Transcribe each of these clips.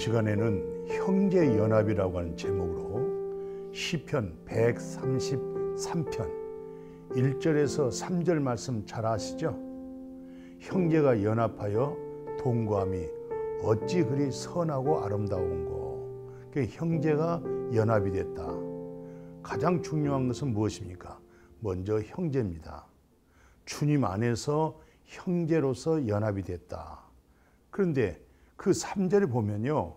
시간에는 형제연합이라고 하는 제목으로 시편 133편 1절에서 3절 말씀 잘 아시죠? 형제가 연합하여 동거함이 어찌 그리 선하고 아름다운고. 형제가 연합이 됐다. 가장 중요한 것은 무엇입니까? 먼저 형제입니다. 주님 안에서 형제로서 연합이 됐다. 그런데 그 3절에 보면요,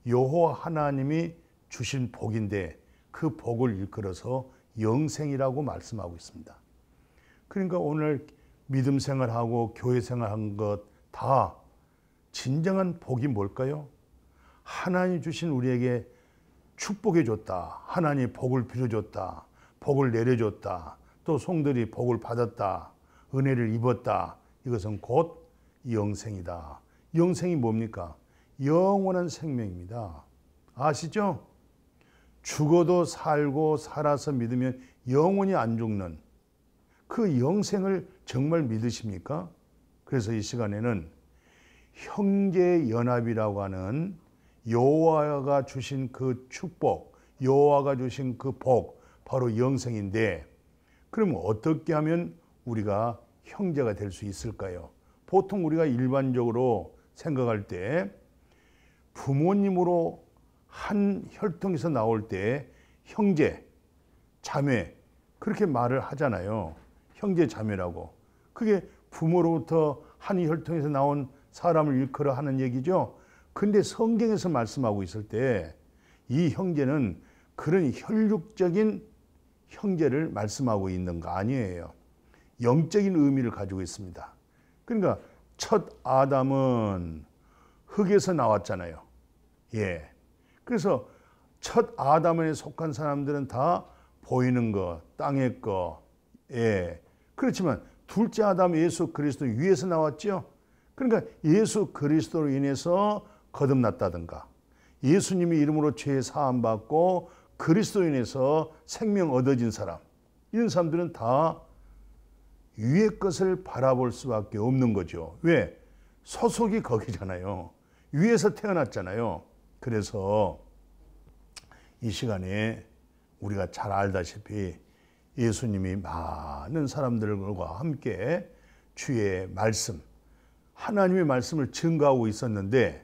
여호와 하나님이 주신 복인데 그 복을 일컬어서 영생이라고 말씀하고 있습니다. 그러니까 오늘 믿음 생활하고 교회 생활한 것 다 진정한 복이 뭘까요? 하나님 주신 우리에게 축복해 줬다. 하나님 복을 빌어줬다. 복을 내려줬다. 또 성들이 복을 받았다. 은혜를 입었다. 이것은 곧 영생이다. 영생이 뭡니까? 영원한 생명입니다. 아시죠? 죽어도 살고 살아서 믿으면 영원히 안 죽는 그 영생을 정말 믿으십니까? 그래서 이 시간에는 형제연합이라고 하는 여호와가 주신 그 축복, 여호와가 주신 그 복, 바로 영생인데, 그럼 어떻게 하면 우리가 형제가 될 수 있을까요? 보통 우리가 일반적으로 생각할 때 부모님으로 한 혈통에서 나올 때 형제, 자매 그렇게 말을 하잖아요. 형제, 자매라고. 그게 부모로부터 한 혈통에서 나온 사람을 일컬어 하는 얘기죠. 근데 성경에서 말씀하고 있을 때 이 형제는 그런 혈육적인 형제를 말씀하고 있는 거 아니에요. 영적인 의미를 가지고 있습니다. 그러니까 첫 아담은 흙에서 나왔잖아요. 예. 그래서 첫 아담에 속한 사람들은 다 보이는 거, 땅의 거, 예. 그렇지만 둘째 아담 예수 그리스도 위에서 나왔죠. 그러니까 예수 그리스도로 인해서 거듭났다든가, 예수님의 이름으로 죄 사함 받고 그리스도로 인해서 생명 얻어진 사람, 이런 사람들은 다 위의 것을 바라볼 수밖에 없는 거죠. 왜? 소속이 거기잖아요. 위에서 태어났잖아요. 그래서 이 시간에 우리가 잘 알다시피 예수님이 많은 사람들과 함께 주의 말씀, 하나님의 말씀을 증거하고 있었는데,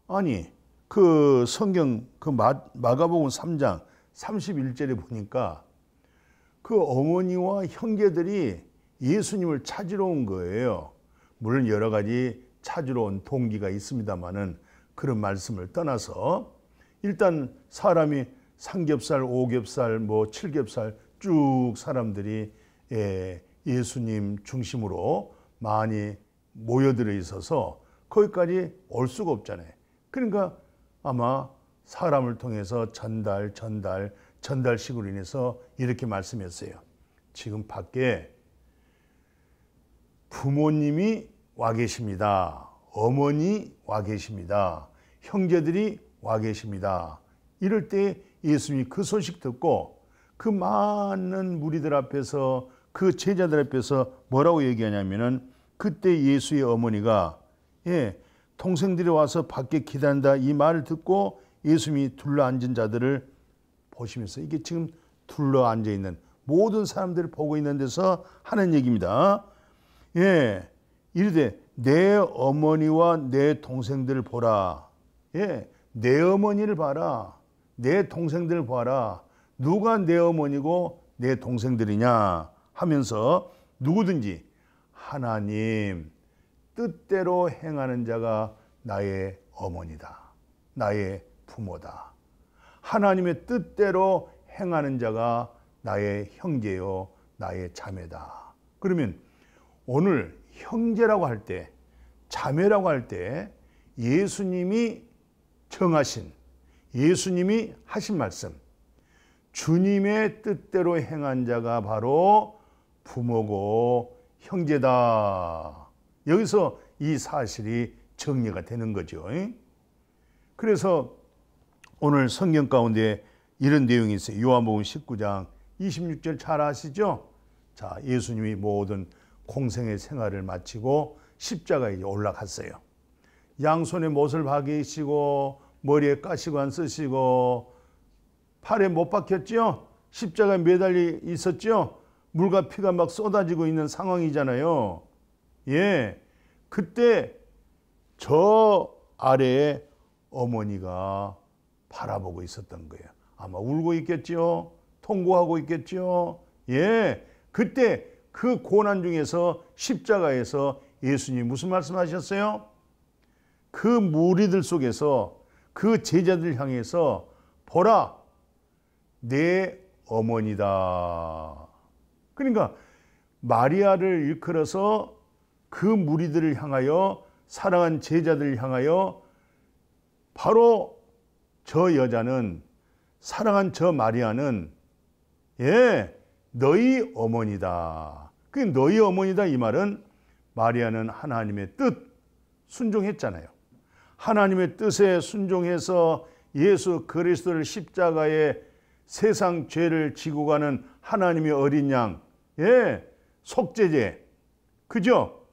아니 그 성경 그 마가복음 3장 31절에 보니까 그 어머니와 형제들이 예수님을 찾으러 온 거예요. 물론 여러 가지 찾으러 온 동기가 있습니다만은 그런 말씀을 떠나서 일단 사람이 삼겹살, 오겹살, 뭐 칠겹살 쭉 사람들이 예수님 중심으로 많이 모여들어 있어서 거기까지 올 수가 없잖아요. 그러니까 아마 사람을 통해서 전달식으로 인해서 이렇게 말씀했어요. 지금 밖에 부모님이 와 계십니다. 어머니 와 계십니다. 형제들이 와 계십니다. 이럴 때 예수님이 그 소식 듣고 그 많은 무리들 앞에서, 그 제자들 앞에서 뭐라고 얘기하냐면은, 그때 예수의 어머니가 동생들이 와서 밖에 기다린다 이 말을 듣고 예수님이 둘러앉은 자들을 보시면서, 이게 지금 둘러앉아 있는 모든 사람들을 보고 있는 데서 하는 얘기입니다. 이르되 내 어머니와 내 동생들을 보라. 내 어머니를 봐라. 내 동생들을 봐라. 누가 내 어머니고 내 동생들이냐 하면서, 누구든지 하나님 뜻대로 행하는 자가 나의 어머니다. 나의 부모다. 하나님의 뜻대로 행하는 자가 나의 형제요, 나의 자매다. 그러면 오늘 형제라고 할 때, 자매라고 할 때 예수님이 정하신, 예수님이 하신 말씀, 주님의 뜻대로 행한 자가 바로 부모고 형제다. 여기서 이 사실이 정리가 되는 거죠. 그래서 오늘 성경 가운데 이런 내용이 있어요. 요한복음 19장 26절 잘 아시죠? 자, 예수님이 모든 공생의 생활을 마치고 십자가에 올라갔어요. 양손에 못을 박이시고 머리에 가시관 쓰시고 팔에 못 박혔죠? 십자가에 매달려 있었죠? 물과 피가 막 쏟아지고 있는 상황이잖아요. 예, 그때 저 아래에 어머니가 바라보고 있었던 거예요. 아마 울고 있겠죠? 통곡하고 있겠죠? 예, 그때 그 고난 중에서 십자가에서 예수님이 무슨 말씀하셨어요? 그 무리들 속에서 그 제자들 향해서 보라, 내 어머니다. 그러니까 마리아를 일컬어서 그 무리들을 향하여, 사랑한 제자들을 향하여 바로 저 여자는, 사랑한 저 마리아는 예, 너희 어머니다. 그 너희 어머니다 이 말은 마리아는 하나님의 뜻 순종했잖아요. 하나님의 뜻에 순종해서 예수 그리스도를 십자가에 세상 죄를 지고 가는 하나님의 어린 양, 예, 속죄제, 그죠?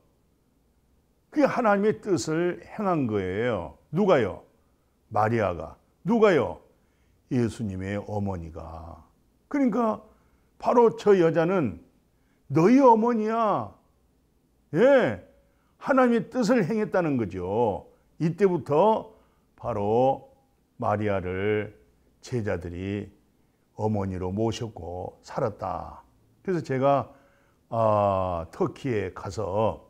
그게 하나님의 뜻을 행한 거예요. 누가요? 마리아가. 누가요? 예수님의 어머니가. 그러니까 바로 저 여자는 너희 어머니야. 예, 하나님의 뜻을 행했다는 거죠. 이때부터 바로 마리아를 제자들이 어머니로 모셨고 살았다. 그래서 제가 터키에 가서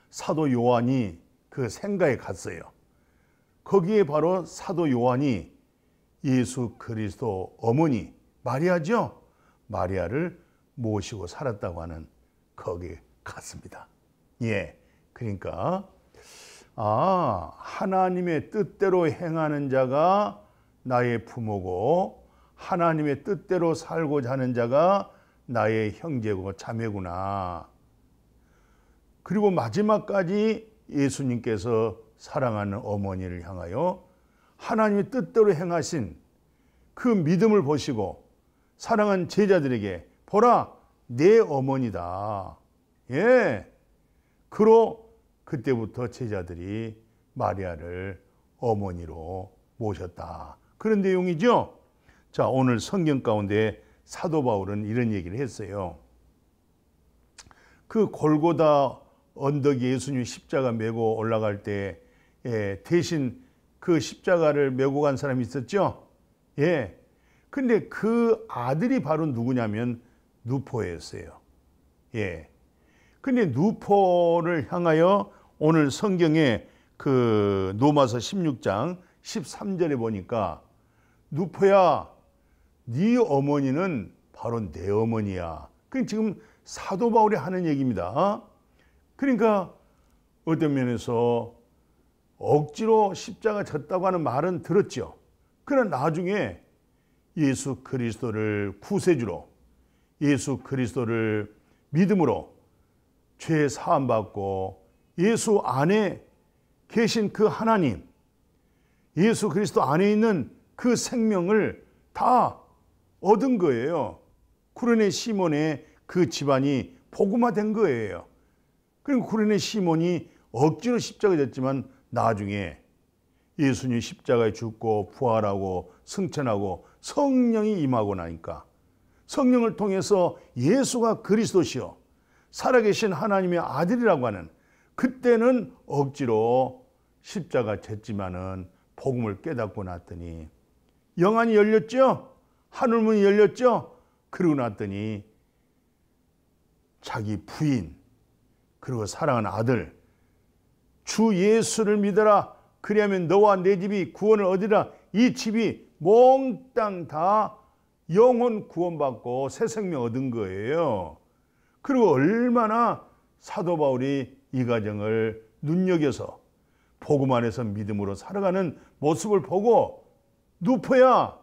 사도 요한이 그 생가에 갔어요. 거기에 바로 사도 요한이 예수 그리스도 어머니 마리아죠? 마리아를 모시고 살았다고 하는 거기에 갔습니다. 예, 그러니까 하나님의 뜻대로 행하는 자가 나의 부모고 하나님의 뜻대로 살고자 하는 자가 나의 형제고 자매구나. 그리고 마지막까지 예수님께서 사랑하는 어머니를 향하여 하나님의 뜻대로 행하신 그 믿음을 보시고 사랑한 제자들에게 보라, 내 어머니다. 예, 그로 그때부터 제자들이 마리아를 어머니로 모셨다. 그런 내용이죠. 자, 오늘 성경 가운데 사도 바울은 이런 얘기를 했어요. 그 골고다 언덕 예수님 십자가 메고 올라갈 때 대신 그 십자가를 메고 간 사람이 있었죠. 예. 근데 그 아들이 바로 누구냐면 누포였어요. 예. 근데 누포를 향하여 오늘 성경에 그 로마서 16장 13절에 보니까 누포야, 네 어머니는 바로 내 어머니야. 그 지금 사도 바울이 하는 얘기입니다. 그러니까 어떤 면에서 억지로 십자가 졌다고 하는 말은 들었죠. 그러나 나중에 예수 그리스도를 구세주로, 예수 그리스도를 믿음으로 죄 사함 받고 예수 안에 계신 그 하나님, 예수 그리스도 안에 있는 그 생명을 다 얻은 거예요. 쿠레네 시몬의 그 집안이 복음화된 거예요. 그리고 쿠레네 시몬이 억지로 십자가 졌지만 나중에 예수님 십자가에 죽고 부활하고 승천하고 성령이 임하고 나니까 성령을 통해서 예수가 그리스도시요 살아계신 하나님의 아들이라고 하는, 그때는 억지로 십자가 졌지만은 복음을 깨닫고 났더니 영안이 열렸죠. 하늘문이 열렸죠. 그러고 났더니 자기 부인 그리고 사랑하는 아들 주 예수를 믿어라. 그리하면 너와 내 집이 구원을 얻으라. 이 집이 몽땅 다 영혼 구원받고 새 생명 얻은 거예요. 그리고 얼마나 사도 바울이 이 가정을 눈여겨서 복음 안에서 믿음으로 살아가는 모습을 보고 누포야,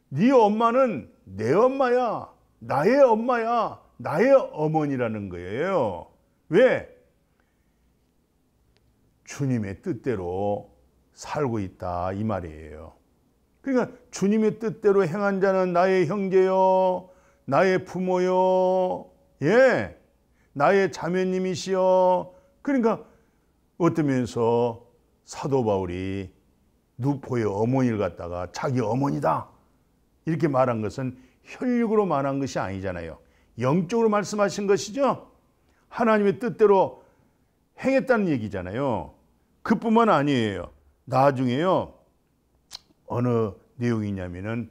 네 엄마는 내 엄마야, 나의 엄마야, 나의 어머니라는 거예요. 왜? 주님의 뜻대로 살고 있다 이 말이에요. 그러니까 주님의 뜻대로 행한 자는 나의 형제요, 나의 부모요, 예, 나의 자매님이시여. 그러니까 어떤 면에서 사도 바울이 누포의 어머니를 갖다가 자기 어머니다 이렇게 말한 것은 혈육으로 말한 것이 아니잖아요. 영적으로 말씀하신 것이죠. 하나님의 뜻대로 행했다는 얘기잖아요. 그뿐만 아니에요. 나중에요. 어느 내용이냐면은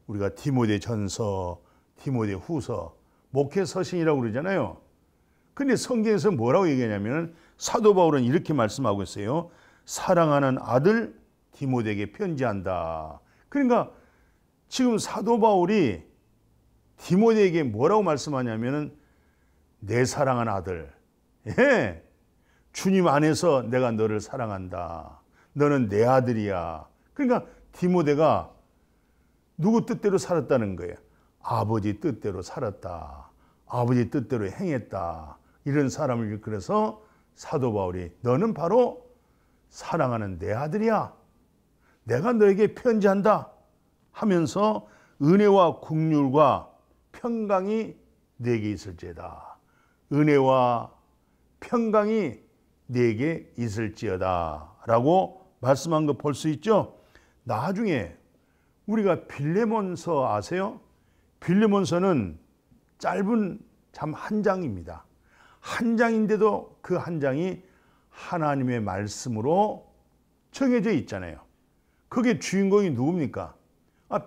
우리가 디모데전서, 디모데후서, 목회서신이라고 그러잖아요. 근데 성경에서 뭐라고 얘기하냐면은 사도 바울은 이렇게 말씀하고 있어요. 사랑하는 아들 디모데에게 편지한다. 그러니까 지금 사도 바울이 디모데에게 뭐라고 말씀하냐면은 내 사랑하는 아들, 예, 주님 안에서 내가 너를 사랑한다. 너는 내 아들이야. 그러니까 디모데가 누구 뜻대로 살았다는 거예요. 아버지 뜻대로 살았다. 아버지 뜻대로 행했다. 이런 사람을 일컬어서 사도 바울이 너는 바로 사랑하는 내 아들이야. 내가 너에게 편지한다 하면서 은혜와 긍휼과 평강이 내게 있을지어다. 은혜와 평강이 내게 있을지어다 라고 말씀한 거 볼 수 있죠. 나중에 우리가 빌레몬서 아세요? 빌레몬서는 짧은 참 한 장입니다. 한 장인데도 그 한 장이 하나님의 말씀으로 정해져 있잖아요. 그게 주인공이 누굽니까?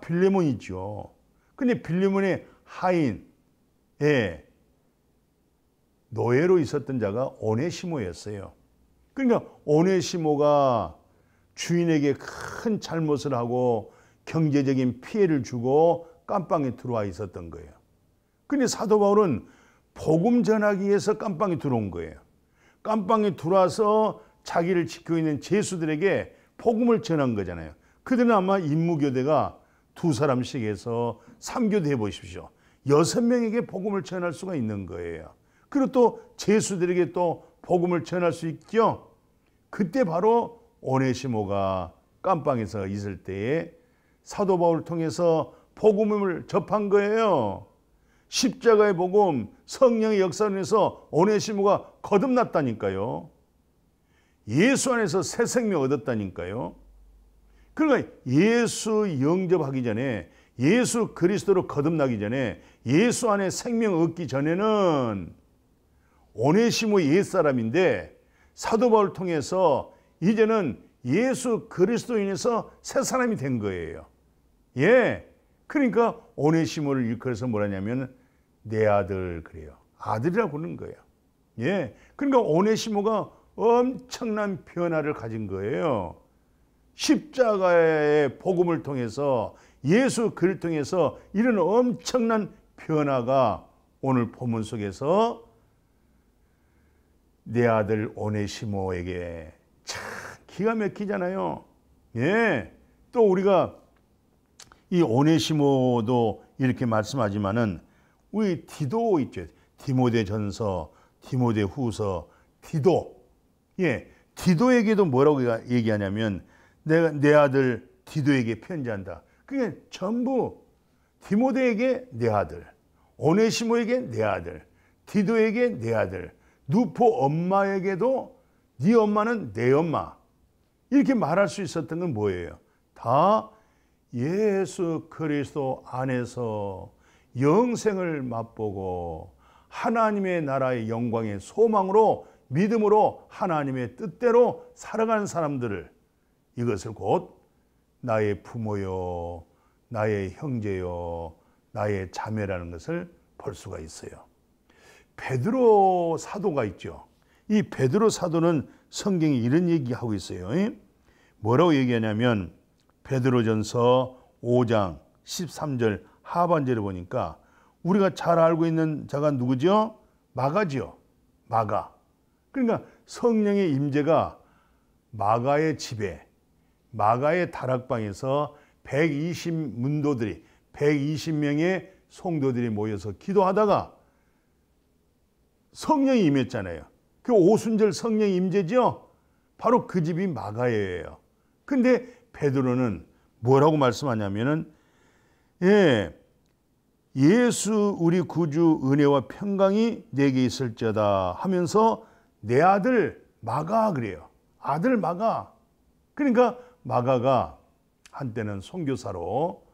빌레몬이죠. 근데 빌레몬의 하인, 노예로 있었던 자가 오네시모였어요. 그러니까 오네시모가 주인에게 큰 잘못을 하고 경제적인 피해를 주고 깜빵에 들어와 있었던 거예요. 근데 사도 바울은 복음 전하기 위해서 깜빵에 들어온 거예요. 깜빵에 들어와서 자기를 지키고 있는 제수들에게 복음을 전한 거잖아요. 그들은 아마 임무교대가 2사람씩 해서 3교대 해보십시오. 6명에게 복음을 전할 수가 있는 거예요. 그리고 또 제수들에게 또 복음을 전할 수 있죠. 그때 바로 오네시모가 깜빵에서 있을 때에 사도 바울을 통해서 복음을 접한 거예요. 십자가의 복음, 성령의 역사로 인해서 오네시모가 거듭났다니까요. 예수 안에서 새 생명 얻었다니까요. 그러니까 예수 영접하기 전에, 예수 그리스도로 거듭나기 전에, 예수 안에 생명 얻기 전에는 오네시모 옛사람인데 사도 바울을 통해서 이제는 예수 그리스도로 인해서 새 사람이 된 거예요. 예. 그러니까 오네시모를 일컬어서 뭐라냐면 내 아들 그래요. 아들이라고 그러는 거예요. 예. 그러니까 오네시모가 엄청난 변화를 가진 거예요. 십자가의 복음을 통해서 예수 그리스도를 통해서 이런 엄청난 변화가 오늘 본문 속에서 내 아들 오네시모에게 참 기가 막히잖아요. 예. 또 우리가 이 오네시모도 이렇게 말씀하지만은 우리 디도 있죠. 디모데전서, 디모데후서, 디도. 예. 디도에게도 뭐라고 얘기하냐면 내 아들 디도에게 편지한다. 그게 전부 디모데에게 내 아들, 오네시모에게 내 아들, 디도에게 내 아들, 누포 엄마에게도 네 엄마는 내 엄마. 이렇게 말할 수 있었던 건 뭐예요? 다 예수 그리스도 안에서 영생을 맛보고 하나님의 나라의 영광의 소망으로 믿음으로 하나님의 뜻대로 살아가는 사람들을 이것을 곧 나의 부모요, 나의 형제요, 나의 자매라는 것을 볼 수가 있어요. 베드로 사도가 있죠. 이 베드로 사도는 성경이 이런 얘기하고 있어요. 뭐라고 얘기하냐면 베드로전서 5장 13절 하반절에 보니까 우리가 잘 알고 있는 자가 누구죠? 마가지요. 마가. 그러니까 성령의 임재가 마가의 집에, 마가의 다락방에서 120문도들이 120명의 성도들이 모여서 기도하다가 성령이 임했잖아요. 그 오순절 성령 임재죠. 바로 그 집이 마가예요. 근데 베드로는 뭐라고 말씀하냐면은 예수 우리 구주 은혜와 평강이 내게 있을지어다 하면서 내 아들 마가 그래요. 아들 마가. 그러니까 마가가 한때는 선교사로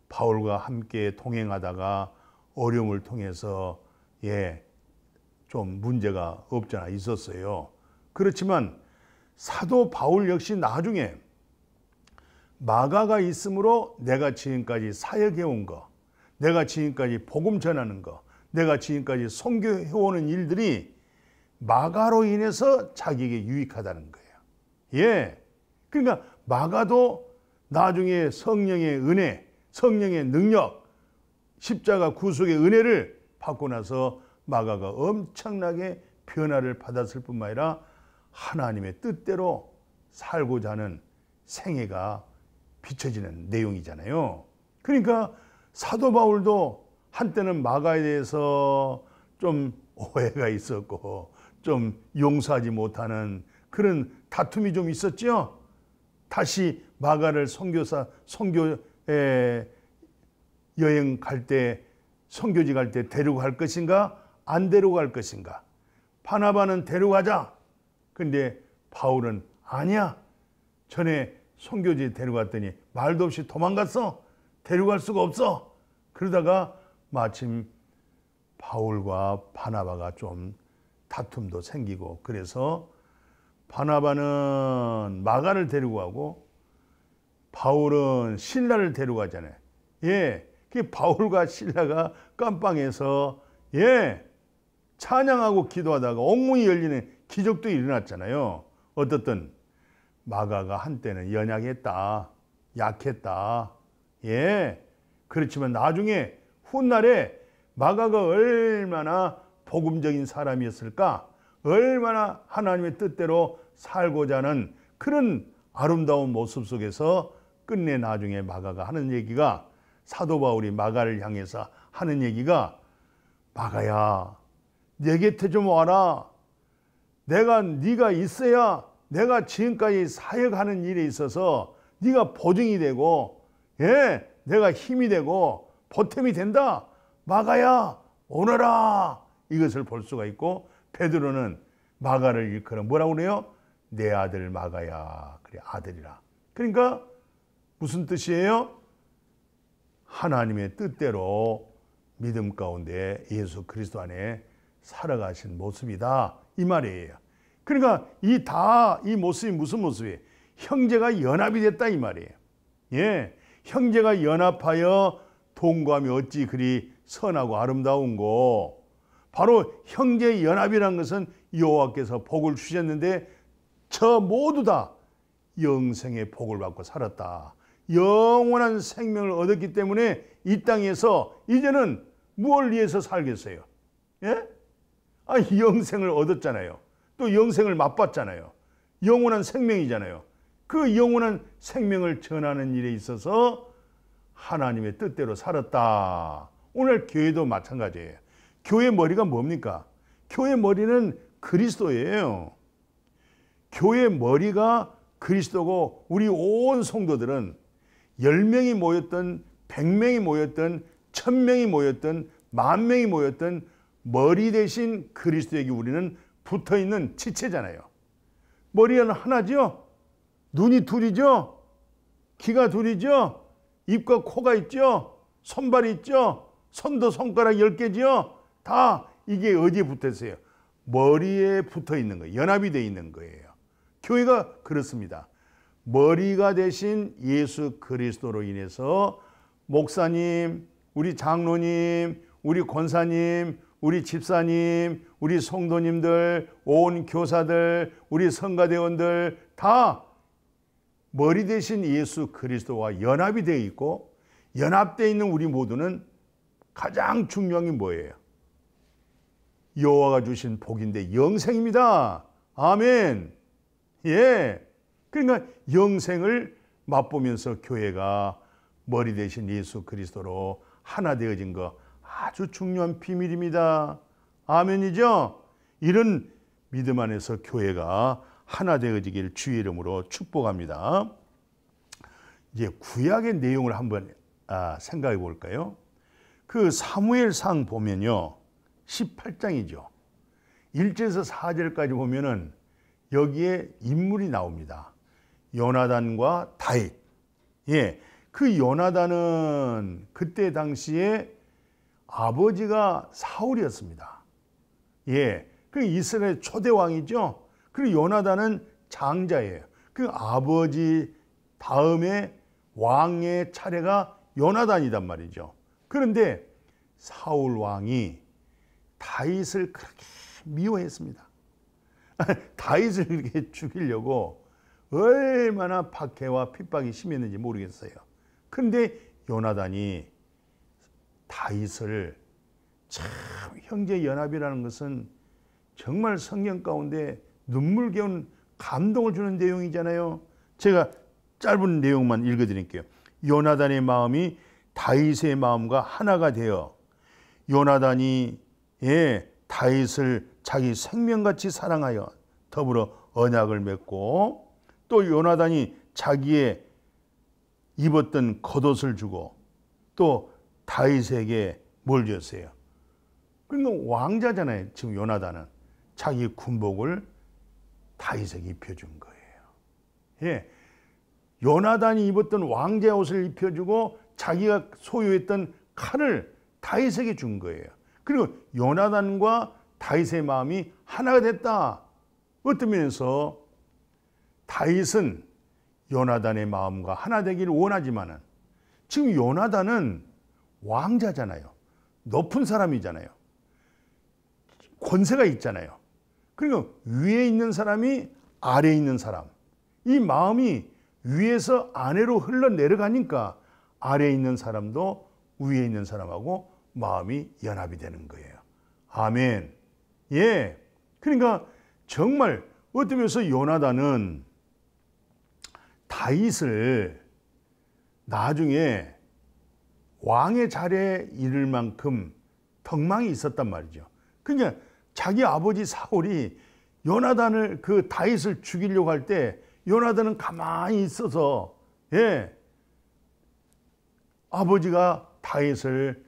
바울과 함께 동행하다가 어려움을 통해서 좀 문제가 없잖아 있었어요. 그렇지만 사도 바울 역시 나중에 마가가 있으므로 내가 지금까지 사역해온 거, 내가 지금까지 복음 전하는 거, 내가 지금까지 선교해오는 일들이 마가로 인해서 자기에게 유익하다는 거예요. 그러니까 마가도 나중에 성령의 은혜, 성령의 능력, 십자가 구속의 은혜를 받고 나서 마가가 엄청나게 변화를 받았을 뿐만 아니라 하나님의 뜻대로 살고자 하는 생애가 비춰지는 내용이잖아요. 그러니까 사도 바울도 한때는 마가에 대해서 좀 오해가 있었고 좀 용서하지 못하는 그런 다툼이 좀 있었죠. 다시 마가를 선교 여행 갈 때, 선교지 갈 때 데리고 갈 것인가 안 데리고 갈 것인가. 바나바는 데려가자. 근데 바울은 아니야. 전에 선교지 데려갔더니 말도 없이 도망갔어. 데려갈 수가 없어. 그러다가 마침 바울과 바나바가 좀 다툼도 생기고 그래서 바나바는 마가를 데리고 가고 바울은 실라를 데리고 가잖아요. 그 바울과 실라가 깜빵에서 찬양하고 기도하다가 옥문이 열리는 기적도 일어났잖아요. 어떻든 마가가 한때는 연약했다, 약했다. 그렇지만 나중에 훗날에 마가가 얼마나 복음적인 사람이었을까, 얼마나 하나님의 뜻대로 살고자 하는 그런 아름다운 모습 속에서 끝내 나중에 마가가 하는 얘기가, 사도 바울이 마가를 향해서 하는 얘기가, 마가야 내 곁에 좀 와라. 네가 있어야 내가 지금까지 사역하는 일에 있어서 네가 보증이 되고 내가 힘이 되고 보탬이 된다. 마가야 오너라. 이것을 볼 수가 있고, 베드로는 마가를 일컬어 뭐라고 그래요? 내 아들 마가야. 그래, 아들이라. 그러니까 무슨 뜻이에요? 하나님의 뜻대로 믿음 가운데 예수 그리스도 안에 살아가신 모습이다, 이 말이에요. 그러니까 이 모습이 무슨 모습이에요? 형제가 연합이 됐다, 이 말이에요. 형제가 연합하여 동거하며 어찌 그리 선하고 아름다운고. 바로 형제 연합이란 것은 여호와께서 복을 주셨는데 저 모두 다 영생의 복을 받고 살았다. 영원한 생명을 얻었기 때문에 이 땅에서 이제는 무엇을 위해서 살겠어요? 영생을 얻었잖아요. 또 영생을 맛봤잖아요. 영원한 생명이잖아요. 그 영원한 생명을 전하는 일에 있어서 하나님의 뜻대로 살았다. 오늘 교회도 마찬가지예요. 교회 머리가 뭡니까? 교회 머리는 그리스도예요. 교회 머리가 그리스도고, 우리 온 성도들은 10명이 모였던 100명이 모였던 1000명이 모였던 10,000명이 모였던 머리 대신 그리스도에게 우리는 붙어있는 지체잖아요. 머리는 하나죠. 눈이 둘이죠. 귀가 둘이죠. 입과 코가 있죠. 손발이 있죠. 손도 손가락 10개죠. 다 이게 어디에 붙어있어요? 머리에 붙어있는 거예요. 연합이 되어 있는 거예요. 교회가 그렇습니다. 머리가 되신 예수 그리스도로 인해서 목사님, 우리 장로님, 우리 권사님, 우리 집사님, 우리 성도님들, 온 교사들, 우리 성가대원들 다 머리 대신 예수 그리스도와 연합이 되어 있고, 연합되어 있는 우리 모두는 가장 중요한 게 뭐예요? 여호와가 주신 복인데 영생입니다. 아멘. 그러니까 영생을 맛보면서 교회가 머리 대신 예수 그리스도로 하나 되어진 거 아주 중요한 비밀입니다. 아멘이죠? 이런 믿음 안에서 교회가 하나 되어지길 주의 이름으로 축복합니다. 이제 구약의 내용을 한번 생각해 볼까요? 그 사무엘상 보면요, 18장이죠. 1절에서 4절까지 보면은 여기에 인물이 나옵니다. 요나단과 다윗. 예, 그 요나단은 그때 당시에 아버지가 사울이었습니다. 예, 그 이스라엘 초대 왕이죠. 그리고 요나단은 장자예요. 그 아버지 다음에 왕의 차례가 요나단이단 말이죠. 그런데 사울 왕이 다윗을 그렇게 미워했습니다. 다윗을 이렇게 죽이려고 얼마나 박해와 핍박이 심했는지 모르겠어요. 그런데 요나단이 다윗을, 참 형제 연합이라는 것은 정말 성경 가운데 눈물겨운 감동을 주는 내용이잖아요. 제가 짧은 내용만 읽어드릴게요. 요나단의 마음이 다윗의 마음과 하나가 되어 요나단이 다윗을 자기 생명같이 사랑하여 더불어 언약을 맺고, 또 요나단이 자기의 입었던 겉옷을 주고 또 다윗에게 뭘 줬어요? 그러니까 왕자잖아요. 지금 요나단은 자기 군복을 다윗에게 입혀준 거예요. 예, 요나단이 입었던 왕자 옷을 입혀주고 자기가 소유했던 칼을 다윗에게 준 거예요. 그리고 요나단과 다윗의 마음이 하나가 됐다. 어떤 면에서 다윗은 요나단의 마음과 하나 되기를 원하지만은 지금 요나단은 왕자잖아요. 높은 사람이잖아요. 권세가 있잖아요. 그리고 위에 있는 사람이 아래에 있는 사람, 이 마음이 위에서 아래로 흘러내려가니까 아래에 있는 사람도 위에 있는 사람하고 마음이 연합이 되는 거예요. 아멘. 예. 그러니까 정말 어떤 면에서 요나단은 다윗을 나중에 왕의 자리에 이를 만큼 덕망이 있었단 말이죠. 그러니까 자기 아버지 사울이 요나단을, 그 다윗을 죽이려고 할 때 요나단은 가만히 있어서, 아버지가 다윗을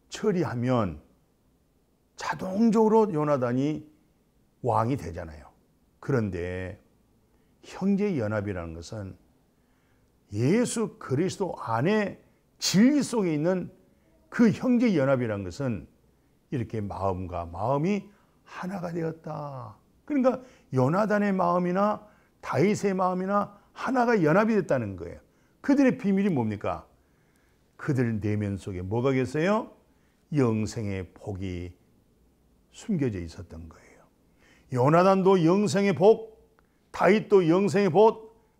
처리하면 자동적으로 요나단이 왕이 되잖아요. 그런데 형제 연합이라는 것은 예수 그리스도 안에 진리 속에 있는 그 형제 연합이라는 것은 이렇게 마음과 마음이 하나가 되었다. 그러니까 요나단의 마음이나 다윗의 마음이나 하나가 연합이 됐다는 거예요. 그들의 비밀이 뭡니까? 그들 내면 속에 뭐가 계세요? 영생의 복이 숨겨져 있었던 거예요. 요나단도 영생의 복, 다윗도 영생의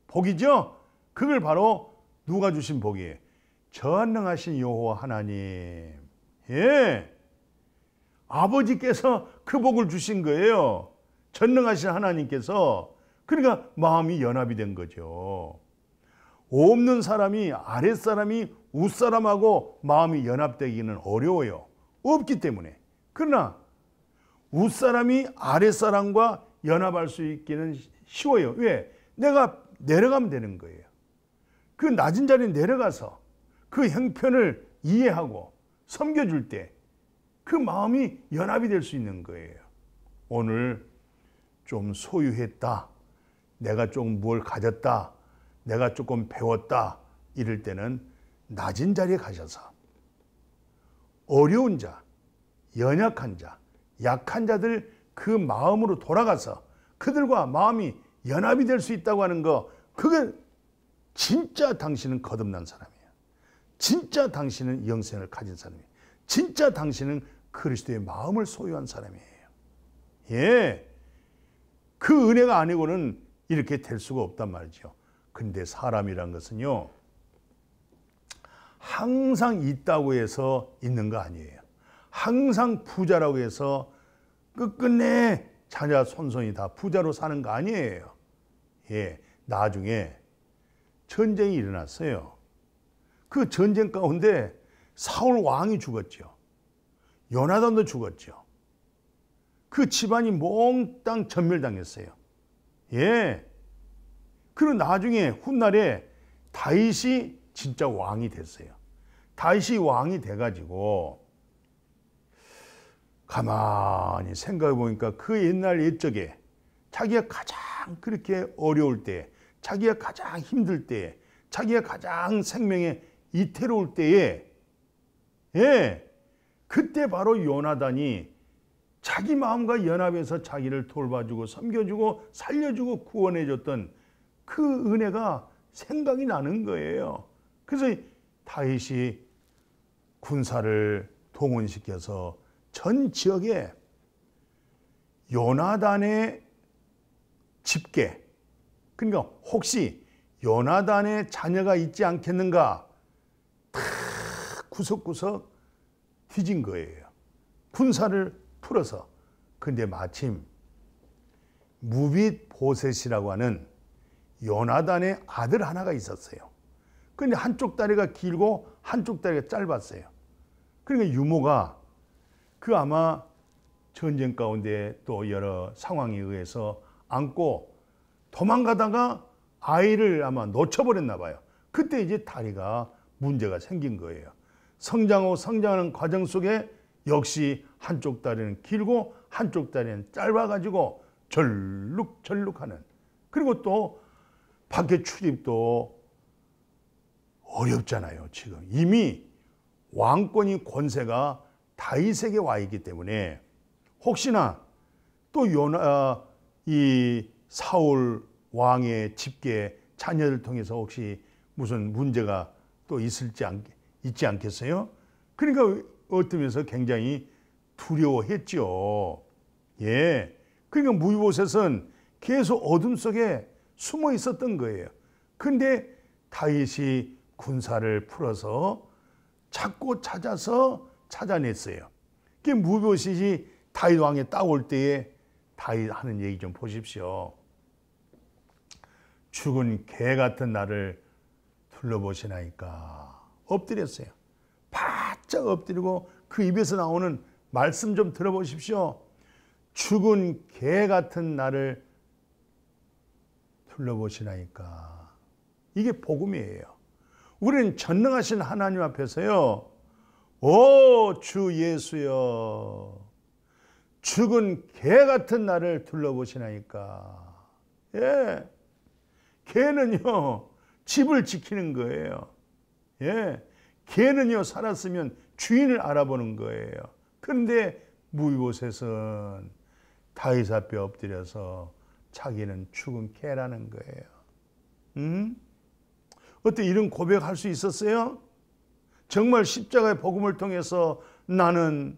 복이죠. 그걸 바로 누가 주신 복이에요? 전능하신 여호와 하나님. 예, 아버지께서 그 복을 주신 거예요. 전능하신 하나님께서. 그러니까 마음이 연합이 된 거죠. 없는 사람이, 아랫사람이, 윗사람하고 마음이 연합되기는 어려워요. 없기 때문에. 그러나 윗사람이 아랫사람과 연합할 수 있기는 쉬워요. 왜? 내가 내려가면 되는 거예요. 그 낮은 자리에 내려가서 그 형편을 이해하고 섬겨줄 때 그 마음이 연합이 될 수 있는 거예요. 오늘 좀 소유했다, 내가 좀 뭘 가졌다, 내가 조금 배웠다, 이럴 때는 낮은 자리에 가셔서 어려운 자, 연약한 자, 약한 자들 그 마음으로 돌아가서 그들과 마음이 연합이 될 수 있다고 하는 거, 그게 진짜 당신은 거듭난 사람이에요. 진짜 당신은 영생을 가진 사람이에요. 진짜 당신은 그리스도의 마음을 소유한 사람이에요. 예, 그 은혜가 아니고는 이렇게 될 수가 없단 말이죠. 근데 사람이란 것은요, 항상 있다고 해서 있는 거 아니에요. 항상 부자라고 해서 끝끝내 자녀 손손이 다 부자로 사는 거 아니에요. 예, 나중에 전쟁이 일어났어요. 그 전쟁 가운데 사울 왕이 죽었죠. 요나단도 죽었죠. 그 집안이 몽땅 전멸당했어요. 예. 그리고 나중에 훗날에 다윗이 진짜 왕이 됐어요. 다윗이 왕이 돼가지고 가만히 생각해 보니까 그 옛날 옛적에 자기가 가장 가장 그렇게 어려울 때, 자기가 가장 힘들 때, 자기가 가장 생명에 이태로울 때에, 그때 바로 요나단이 자기 마음과 연합해서 자기를 돌봐주고 섬겨주고 살려주고 구원해줬던 그 은혜가 생각이 나는 거예요. 그래서 다윗이 군사를 동원시켜서 전 지역에 요나단의 집계, 그러니까 혹시 요나단의 자녀가 있지 않겠는가 다 구석구석 뒤진 거예요. 군사를 풀어서. 근데 마침 무빗보셋이라고 하는 요나단의 아들 하나가 있었어요. 근데 한쪽 다리가 길고 한쪽 다리가 짧았어요. 그러니까 유모가 그 아마 전쟁 가운데 또 여러 상황에 의해서 안고 도망가다가 아이를 아마 놓쳐버렸나 봐요. 그때 이제 다리가 문제가 생긴 거예요. 성장하는 과정 속에 역시 한쪽 다리는 길고 한쪽 다리는 짧아가지고 절룩절룩하는, 그리고 또 밖에 출입도 어렵잖아요. 지금 이미 왕권이 권세가 다윗에게 와 있기 때문에 혹시나 또 이 사울 왕의 집계 자녀를 통해서 혹시 무슨 문제가 또 있지 않겠어요? 그러니까 어떤 면에서 굉장히 두려워했죠. 그러니까 무비보셋은 계속 어둠 속에 숨어 있었던 거예요. 근데 다윗이 군사를 풀어서 찾고 찾아서 찾아냈어요. 그 무비보셋이 다윗 왕에 따올 때에 다윗 하는 얘기 좀 보십시오. 죽은 개 같은 나를 둘러보시나이까. 엎드렸어요. 바짝 엎드리고 그 입에서 나오는 말씀 좀 들어보십시오. 죽은 개 같은 나를 둘러보시나이까. 이게 복음이에요. 우리는 전능하신 하나님 앞에서요, 오 주 예수여, 죽은 개 같은 나를 둘러보시나이까. 개는요 집을 지키는 거예요. 개는요 살았으면 주인을 알아보는 거예요. 그런데 무비보셋은 다윗 앞에 엎드려서 자기는 죽은 개라는 거예요. 어때 이런 고백할 수 있었어요? 정말 십자가의 복음을 통해서 나는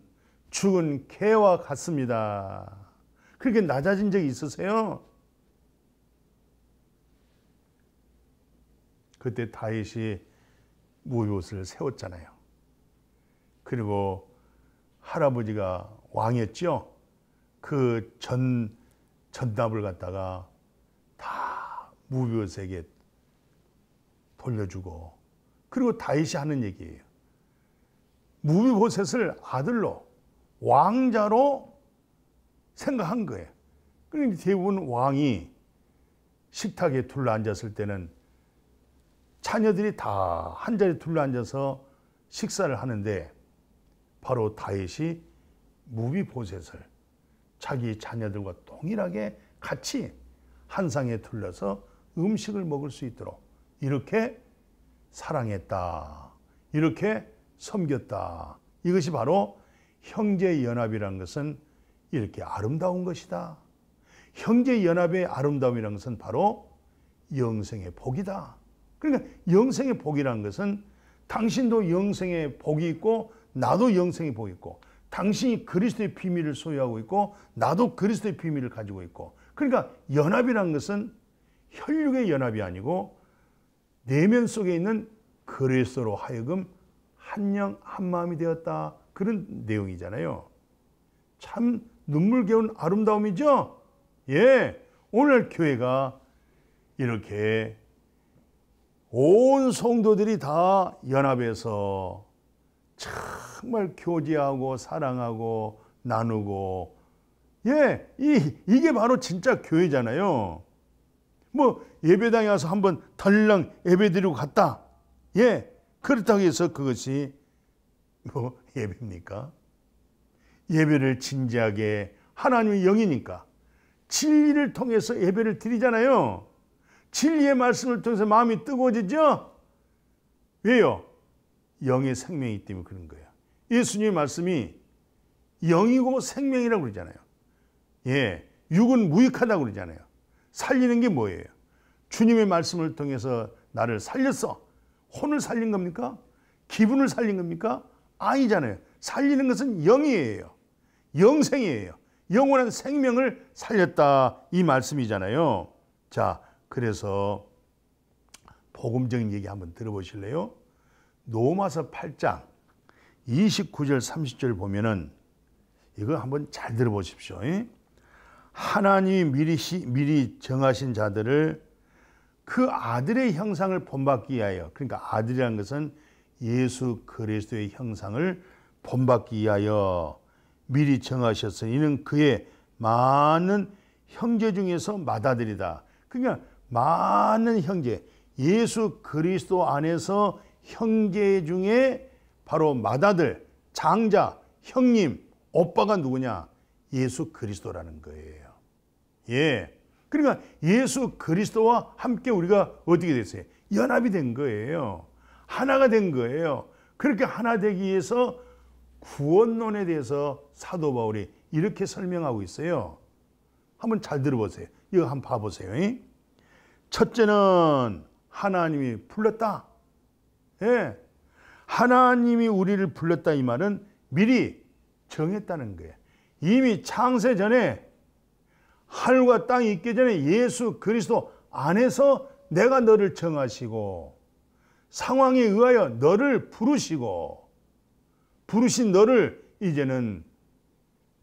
죽은 개와 같습니다. 그렇게 낮아진 적이 있으세요? 그때 다윗이 무비보셋을 세웠잖아요. 그리고 할아버지가 왕이었죠. 그 전납을 갖다가 다 무비보셋에게 돌려주고, 그리고 다윗이 하는 얘기예요. 무비보셋을 아들로 왕자로 생각한 거예요. 그러니까 대부분 왕이 식탁에 둘러앉았을 때는 자녀들이 다 한자리에 둘러앉아서 식사를 하는데 바로 다윗이 무비보셋을 자기 자녀들과 동일하게 같이 한 상에 둘러서 음식을 먹을 수 있도록 이렇게 사랑했다. 이렇게 섬겼다. 이것이 바로 형제연합이라는 것은 이렇게 아름다운 것이다. 형제연합의 아름다움이라는 것은 바로 영생의 복이다. 그러니까 영생의 복이라는 것은 당신도 영생의 복이 있고 나도 영생의 복이 있고, 당신이 그리스도의 비밀을 소유하고 있고 나도 그리스도의 비밀을 가지고 있고, 그러니까 연합이라는 것은 혈육의 연합이 아니고 내면 속에 있는 그리스도로 하여금 한 영 한 마음이 되었다. 그런 내용이잖아요. 참 눈물겨운 아름다움이죠. 오늘 교회가 이렇게 온 성도들이 다 연합해서 정말 교제하고 사랑하고 나누고, 이게 바로 진짜 교회잖아요. 뭐 예배당에 와서 한번 달랑 예배드리고 갔다. 그렇다고 해서 그것이 뭐 예배입니까? 예배를 진지하게, 하나님의 영이니까 진리를 통해서 예배를 드리잖아요. 진리의 말씀을 통해서 마음이 뜨거워지죠? 왜요? 영의 생명이기 때문에 그런 거예요. 예수님의 말씀이 영이고 생명이라고 그러잖아요. 예, 육은 무익하다고 그러잖아요. 살리는 게 뭐예요? 주님의 말씀을 통해서 나를 살렸어. 혼을 살린 겁니까? 기분을 살린 겁니까? 아니잖아요. 살리는 것은 영이에요. 영생이에요. 영원한 생명을 살렸다 이 말씀이잖아요. 자, 그래서 복음적인 얘기 한번 들어보실래요? 로마서 8장 29절 30절 보면은 이거 한번 잘 들어보십시오. 하나님이 미리 정하신 자들을 그 아들의 형상을 본받기 위하여, 그러니까 아들이라는 것은 예수 그리스도의 형상을 본받기 위하여 미리 정하셨으니 이는 그의 많은 형제 중에서 맏아들이다. 그러니까 많은 형제, 예수 그리스도 안에서 형제 중에 바로 맏아들, 장자, 형님, 오빠가 누구냐? 예수 그리스도라는 거예요. 예. 그러니까 예수 그리스도와 함께 우리가 어떻게 됐어요? 연합이 된 거예요. 하나가 된 거예요. 그렇게 하나 되기 위해서 구원론에 대해서 사도 바울이 이렇게 설명하고 있어요. 한번 잘 들어보세요. 이거 한번 봐보세요. 첫째는 하나님이 불렀다. 예. 하나님이 우리를 불렀다 이 말은 미리 정했다는 거예요. 이미 창세 전에 하늘과 땅이 있기 전에 예수 그리스도 안에서 내가 너를 정하시고 상황에 의하여 너를 부르시고 부르신 너를 이제는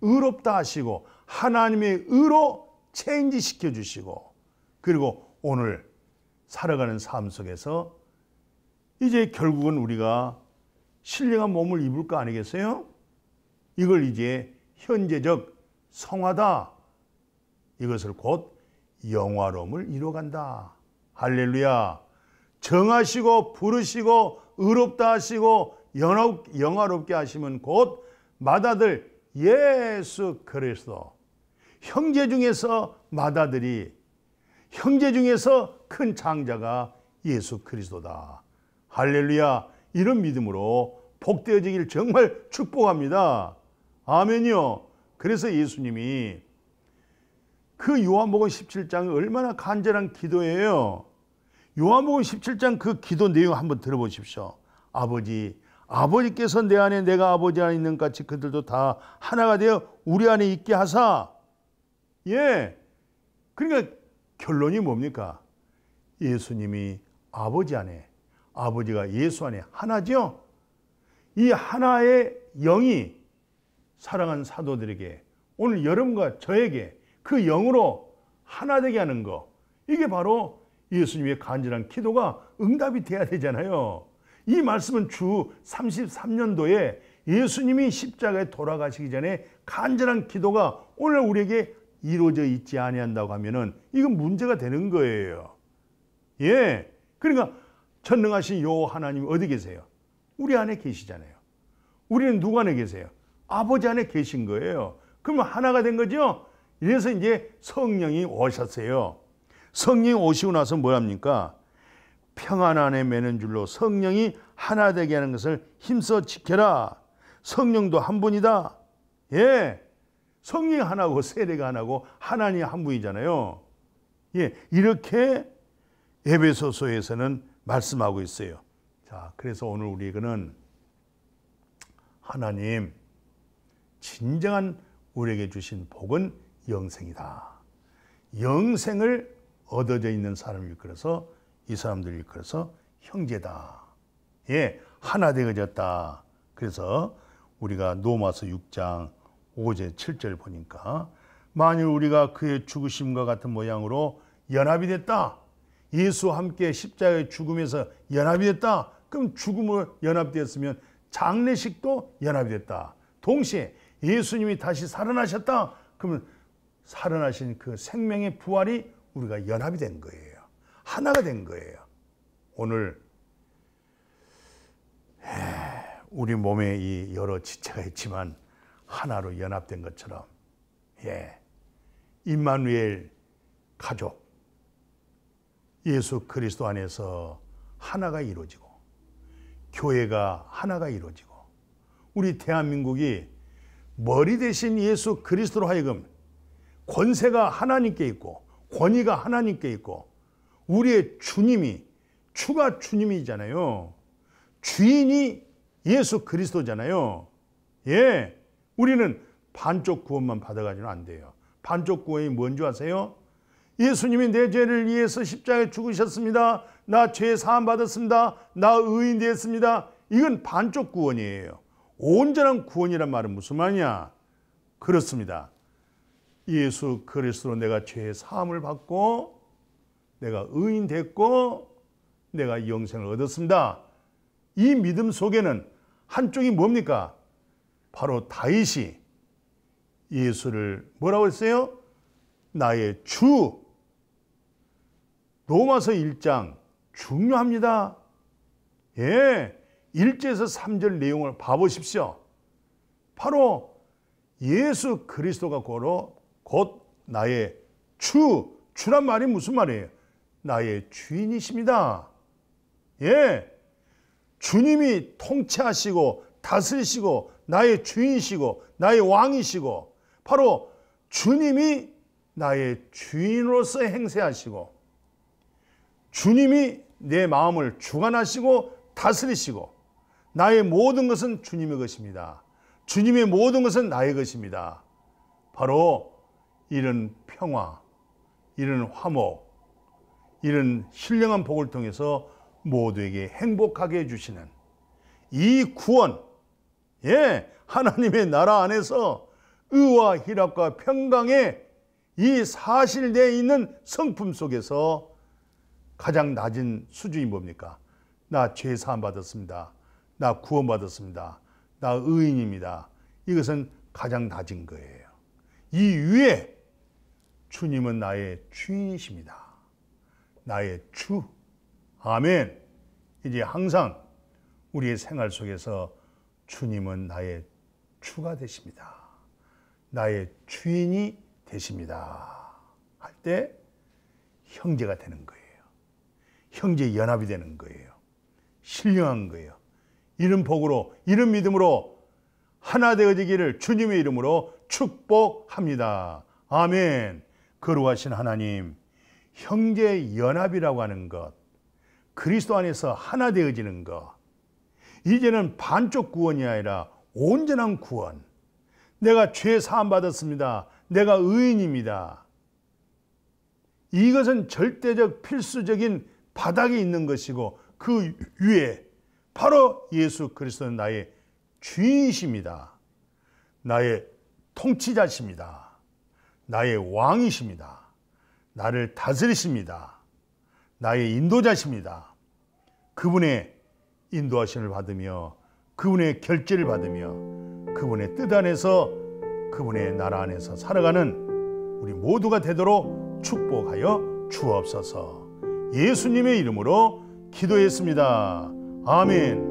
의롭다 하시고 하나님의 의로 체인지 시켜주시고 그리고 오늘 살아가는 삶 속에서 이제 결국은 우리가 신령한 몸을 입을 거 아니겠어요? 이걸 이제 현재적 성화다. 이것을 곧 영화로움을 이루어간다. 할렐루야. 정하시고 부르시고 의롭다 하시고 영화롭게 하시면 곧 맏아들 예수 그리스도. 형제 중에서 맏아들이 형제 중에서 큰 장자가 예수 그리스도다. 할렐루야. 이런 믿음으로 복되어지길 정말 축복합니다. 아멘이요. 그래서 예수님이 그 요한복음 17장이 얼마나 간절한 기도예요. 요한복음 17장 그 기도 내용 한번 들어보십시오. 아버지께서 내 안에 내가 아버지 안에 있는 같이 그들도 다 하나가 되어 우리 안에 있게 하사. 예. 그러니까 결론이 뭡니까? 예수님이 아버지 안에, 아버지가 예수 안에 하나죠. 이 하나의 영이 사랑하는 사도들에게 오늘 여러분과 저에게 그 영으로 하나 되게 하는 거, 이게 바로 예수님의 간절한 기도가 응답이 돼야 되잖아요. 이 말씀은 주 33년도에 예수님이 십자가에 돌아가시기 전에 간절한 기도가 오늘 우리에게 이루어져 있지 아니한다고 하면은 이건 문제가 되는 거예요. 예. 그러니까 전능하신 요 하나님이 어디 계세요? 우리 안에 계시잖아요. 우리는 누구 안에 계세요? 아버지 안에 계신 거예요. 그러면 하나가 된 거죠? 이래서 이제 성령이 오셨어요. 성령이 오시고 나서 뭐랍니까? 평안 안에 매는 줄로 성령이 하나 되게 하는 것을 힘써 지켜라. 성령도 한 분이다. 예. 성령이 하나고 세례가 하나고 하나님 한 분이잖아요. 예. 이렇게 에베소서에서는 말씀하고 있어요. 자, 그래서 오늘 우리는 하나님 진정한 우리에게 주신 복은 영생이다. 영생을 얻어져 있는 사람을 일컬어서 이 사람들을 일컬어서 형제다. 예, 하나 되어졌다. 그래서 우리가 로마서 6장 5절 7절 보니까 만일 우리가 그의 죽으심과 같은 모양으로 연합이 됐다. 예수와 함께 십자가의 죽음에서 연합이 됐다. 그럼 죽음으로 연합되었으면 장례식도 연합이 됐다. 동시에 예수님이 다시 살아나셨다. 그러면 살아나신 그 생명의 부활이 우리가 연합이 된 거예요. 하나가 된 거예요. 오늘 우리 몸에 이 여러 지체가 있지만 하나로 연합된 것처럼 임마누엘 가족, 예수 그리스도 안에서 하나가 이루어지고 교회가 하나가 이루어지고 우리 대한민국이 머리 대신 예수 그리스도로 하여금 권세가 하나님께 있고 권위가 하나님께 있고 우리의 주님이 주가 주님이잖아요. 주인이 예수 그리스도잖아요. 예, 우리는 반쪽 구원만 받아가지는 안 돼요. 반쪽 구원이 뭔지 아세요? 예수님이 내 죄를 위해서 십자가에 죽으셨습니다. 나 죄 사함 받았습니다. 나 의인 되었습니다. 이건 반쪽 구원이에요. 온전한 구원이란 말은 무슨 말이냐? 그렇습니다. 예수 그리스도로 내가 죄의 사함을 받고 내가 의인 됐고 내가 영생을 얻었습니다. 이 믿음 속에는 한쪽이 뭡니까? 바로 다윗이 예수를 뭐라고 했어요? 나의 주. 로마서 1장 중요합니다. 예, 1절에서 3절 내용을 봐보십시오. 바로 예수 그리스도가 곧 나의 주란 말이 무슨 말이에요? 나의 주인이십니다. 예, 주님이 통치하시고 다스리시고 나의 주인이시고 나의 왕이시고 바로 주님이 나의 주인으로서 행세하시고 주님이 내 마음을 주관하시고 다스리시고 나의 모든 것은 주님의 것입니다. 주님의 모든 것은 나의 것입니다. 바로 이런 평화, 이런 화목, 이런 신령한 복을 통해서 모두에게 행복하게 해주시는 이 구원, 예, 하나님의 나라 안에서 의와 희락과 평강의 이 사실되어 있는 성품 속에서 가장 낮은 수준이 뭡니까? 나 죄 사함 받았습니다. 나 구원 받았습니다. 나 의인입니다. 이것은 가장 낮은 거예요. 이 위에 주님은 나의 주인이십니다. 나의 주. 아멘. 이제 항상 우리의 생활 속에서 주님은 나의 주가 되십니다. 나의 주인이 되십니다. 할 때 형제가 되는 거예요. 형제 연합이 되는 거예요. 신령한 거예요. 이런 복으로, 이런 믿음으로 하나 되어지기를 주님의 이름으로 축복합니다. 아멘. 거룩하신 하나님, 형제 연합이라고 하는 것, 그리스도 안에서 하나 되어지는 것, 이제는 반쪽 구원이 아니라 온전한 구원. 내가 죄 사함 받았습니다. 내가 의인입니다. 이것은 절대적 필수적인 바닥에 있는 것이고 그 위에 바로 예수 그리스도는 나의 주인이십니다. 나의 통치자십니다. 나의 왕이십니다. 나를 다스리십니다. 나의 인도자십니다. 그분의 인도하심을 받으며 그분의 결제를 받으며 그분의 뜻 안에서 그분의 나라 안에서 살아가는 우리 모두가 되도록 축복하여 주옵소서. 예수님의 이름으로 기도했습니다. 아멘.